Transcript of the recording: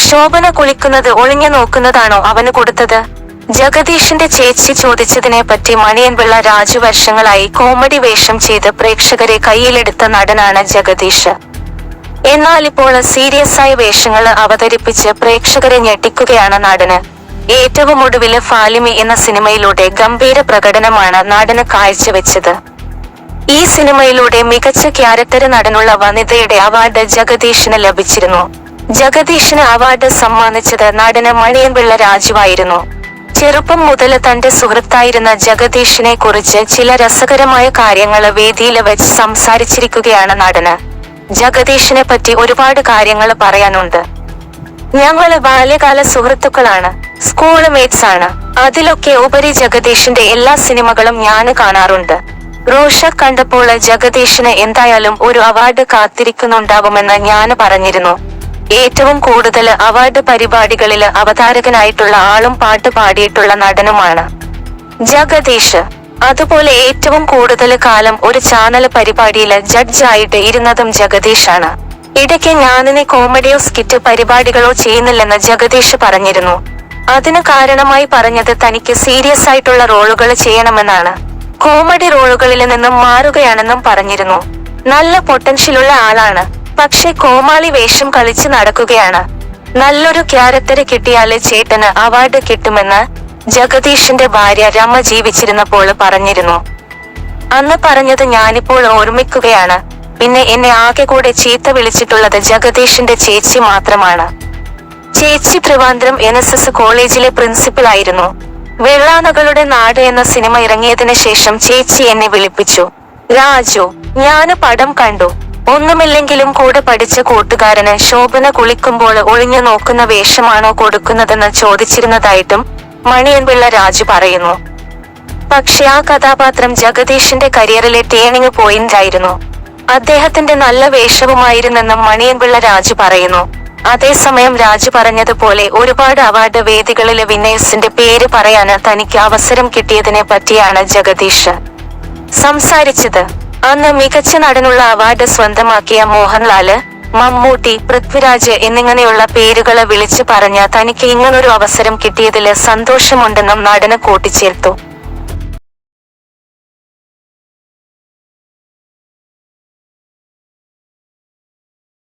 ശോഭന കുളിക്കുന്നത് ഒളിഞ്ഞു നോക്കുന്നതാണോ അവന് കൊടുത്തത്? ജഗദീഷിന്റെ ചേച്ചി ചോദിച്ചതിനെ പറ്റി മണിയൻപിള്ള രാജു വർഷങ്ങളായി കോമഡി വേഷം ചെയ്ത് പ്രേക്ഷകരെ കയ്യിലെടുത്ത നടനാണ് ജഗദീഷ്. എന്നാൽ ഇപ്പോൾ സീരിയസ് ആയ വേഷങ്ങൾ അവതരിപ്പിച്ച് പ്രേക്ഷകരെ ഞെട്ടിക്കുകയാണ് നടന്. ഏറ്റവും ഒടുവില് ഫാലിമി എന്ന സിനിമയിലൂടെ ഗംഭീര പ്രകടനമാണ് നടന് കാഴ്ചവെച്ചത്. ഈ സിനിമയിലൂടെ മികച്ച ക്യാരക്ടർ നടനുള്ള വനിതയുടെ അവാർഡ് ജഗദീഷിന് ലഭിച്ചിരുന്നു. ജഗദീഷിന് അവാർഡ് സമ്മാനിച്ചത് നടന് മണിയൻപിള്ള രാജുവായിരുന്നു. ചെറുപ്പം മുതൽ തന്റെ സുഹൃത്തായിരുന്ന ജഗദീഷിനെ കുറിച്ച് ചില രസകരമായ കാര്യങ്ങള് വേദിയില് വെച്ച് സംസാരിച്ചിരിക്കുകയാണ് നടന്. ജഗദീഷിനെ പറ്റി ഒരുപാട് കാര്യങ്ങൾ പറയാനുണ്ട്. ഞങ്ങള് ബാല്യകാല സുഹൃത്തുക്കളാണ്, സ്കൂള് മേറ്റ്സ് ആണ്. അതിലൊക്കെ ഉപരി ജഗദീഷിന്റെ എല്ലാ സിനിമകളും ഞാന് കാണാറുണ്ട്. റോഷക് കണ്ടപ്പോൾ ജഗദീഷിന് എന്തായാലും ഒരു അവാർഡ് കാത്തിരിക്കുന്നുണ്ടാവുമെന്ന് ഞാന് പറഞ്ഞിരുന്നു. ഏറ്റവും കൂടുതൽ അവാർഡ് പരിപാടികളില് അവതാരകനായിട്ടുള്ള ആളും പാട്ട് പാടിയിട്ടുള്ള നടനുമാണ് ജഗദീഷ്. അതുപോലെ ഏറ്റവും കൂടുതൽ കാലം ഒരു ചാനല് പരിപാടിയില് ജഡ്ജായിട്ട് ഇരുന്നതും ജഗദീഷാണ്. ഇടയ്ക്ക് ഞാനിനി കോമഡിയോ സ്കിറ്റ് പരിപാടികളോ ചെയ്യുന്നില്ലെന്ന് ജഗദീഷ് പറഞ്ഞിരുന്നു. അതിന് കാരണമായി പറഞ്ഞത് തനിക്ക് സീരിയസ് ആയിട്ടുള്ള റോളുകൾ ചെയ്യണമെന്നാണ്. കോമഡി റോളുകളിൽ നിന്നും മാറുകയാണെന്നും പറഞ്ഞിരുന്നു. നല്ല പൊട്ടൻഷ്യലുള്ള ആളാണ്, പക്ഷെ കോമാളി വേഷം കളിച്ച് നടക്കുകയാണ്. നല്ലൊരു ക്യാരക്ടർ കിട്ടിയാല് ചേട്ടന് അവാർഡ് കിട്ടുമെന്ന് ജഗദീഷിന്റെ ഭാര്യ രമ ജീവിച്ചിരുന്നപ്പോൾ പറഞ്ഞിരുന്നു. അന്ന് പറഞ്ഞത് ഞാനിപ്പോൾ ഓർമ്മിക്കുകയാണ്. പിന്നെ എന്നെ ആകെ കൂടെ ചീത്ത വിളിച്ചിട്ടുള്ളത് ജഗദീഷിന്റെ ചേച്ചി മാത്രമാണ്. ചേച്ചി ട്രിവാൻഡ്രം NSS കോളേജിലെ പ്രിൻസിപ്പൽ ആയിരുന്നു. വെള്ളാനകളുടെ നാട് എന്ന സിനിമ ഇറങ്ങിയതിന് ശേഷം ചേച്ചി എന്നെ വിളിപ്പിച്ചു. രാജു, ഞാന് പടം കണ്ടു. ഒന്നുമില്ലെങ്കിലും കൂടെ പഠിച്ച കൂട്ടുകാരന് ശോഭന കുളിക്കുമ്പോൾ ഒളിഞ്ഞു നോക്കുന്ന വേഷമാണോ കൊടുക്കുന്നതെന്ന് ചോദിച്ചിരുന്നതായിട്ടും മണിയൻപിള്ള രാജു പറയുന്നു. പക്ഷെ ആ കഥാപാത്രം ജഗദീഷിന്റെ കരിയറിലെ ടേണിംഗ് പോയിന്റ് ആയിരുന്നു. അദ്ദേഹത്തിന്റെ നല്ല വേഷവുമായിരുന്നെന്നും മണിയൻപിള്ള രാജു പറയുന്നു. അതേസമയം രാജു പറഞ്ഞതുപോലെ ഒരുപാട് അവാർഡ് വേദികളിലെ വിന്നേഴ്സിന്റെ പേര് പറയാന് തനിക്ക് അവസരം കിട്ടിയതിനെ പറ്റിയാണ് ജഗദീഷ് സംസാരിച്ചത്. അന്ന് മികച്ച നടനുള്ള അവാർഡ് സ്വന്തമാക്കിയ മോഹൻലാല്, മമ്മൂട്ടി, പൃഥ്വിരാജ് എന്നിങ്ങനെയുള്ള പേരുകളെ വിളിച്ചു പറഞ്ഞ തനിക്ക് ഇങ്ങനൊരു അവസരം കിട്ടിയതില് സന്തോഷമുണ്ടെന്നും നടന് കൂട്ടിച്ചേർത്തു.